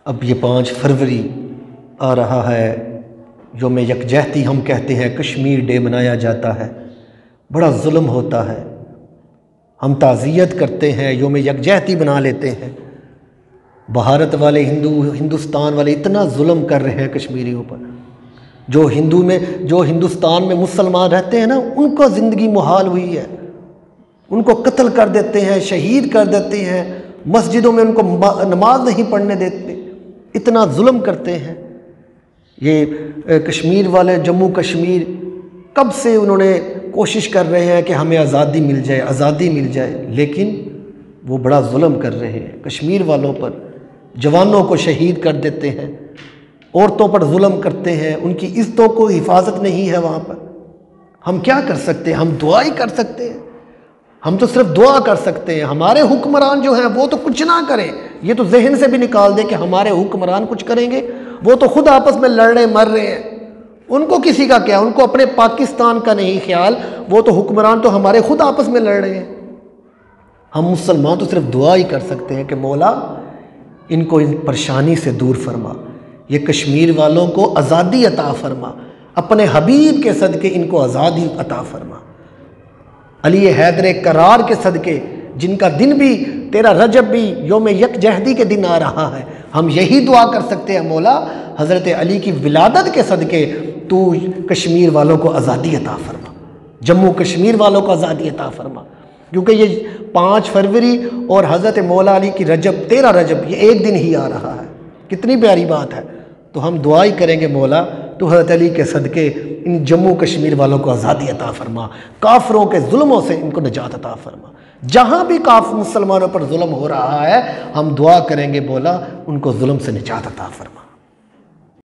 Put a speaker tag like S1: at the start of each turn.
S1: अब ये 5 फरवरी आ रहा है, योम यकजहती हम कहते हैं, कश्मीर डे मनाया जाता है। बड़ा जुल्म होता है, हम ताज़ियत करते हैं, योम यकजहती बना लेते हैं। भारत वाले हिंदुस्तान वाले इतना जुल्म कर रहे हैं कश्मीरियों पर। जो हिंदुस्तान में मुसलमान रहते हैं ना, उनको ज़िंदगी मुहाल हुई है, उनको कत्ल कर देते हैं, शहीद कर देते हैं, मस्जिदों में उनको नमाज नहीं पढ़ने देते, इतना जुल्म करते हैं। ये कश्मीर वाले, जम्मू कश्मीर, कब से उन्होंने कोशिश कर रहे हैं कि हमें आज़ादी मिल जाए, आज़ादी मिल जाए, लेकिन वो बड़ा जुल्म कर रहे हैं कश्मीर वालों पर। जवानों को शहीद कर देते हैं, औरतों पर जुल्म करते हैं, उनकी इज्जतों को हिफाजत नहीं है वहाँ पर। हम क्या कर सकते हैं? हम दुआ ही कर सकते हैं, हम तो सिर्फ दुआ कर सकते हैं। हमारे हुक्मरान जो हैं वो तो कुछ ना करें, ये तो जहन से भी निकाल दें कि हमारे हुक्मरान कुछ करेंगे। वो तो खुद आपस में लड़ रहे मर रहे हैं, उनको किसी का क्या, उनको अपने पाकिस्तान का नहीं ख्याल। वो तो हुक्मरान तो हमारे खुद आपस में लड़ रहे हैं। हम मुसलमान तो सिर्फ दुआ ही कर सकते हैं कि मौला इनको इन परेशानी से दूर फरमा, ये कश्मीर वालों को आज़ादी अता फरमा, अपने हबीब के सदके इनको आज़ादी अता फरमा। अली हैदर करार के सदके, जिनका दिन भी 13 रजब भी योम यकजहती के दिन आ रहा है, हम यही दुआ कर सकते हैं, मौला हज़रत अली की विलादत के सदके तू कश्मीर वालों को आज़ादी अता फरमा, जम्मू कश्मीर वालों को आज़ादी अता फरमा। क्योंकि ये 5 फरवरी और हज़रत मौला अली की रजब 13 रजब ये एक दिन ही आ रहा है। कितनी प्यारी बात है। तो हम दुआ ही करेंगे, मौला तो हज़रत अली के सदके इन जम्मू कश्मीर वालों को आज़ादी अता फरमा, काफरों के जुल्मों से इनको निजात अता फरमा। जहाँ भी मुसलमानों पर जुल्म हो रहा है, हम दुआ करेंगे, मौला उनको जुल्म से निजात अता फरमा।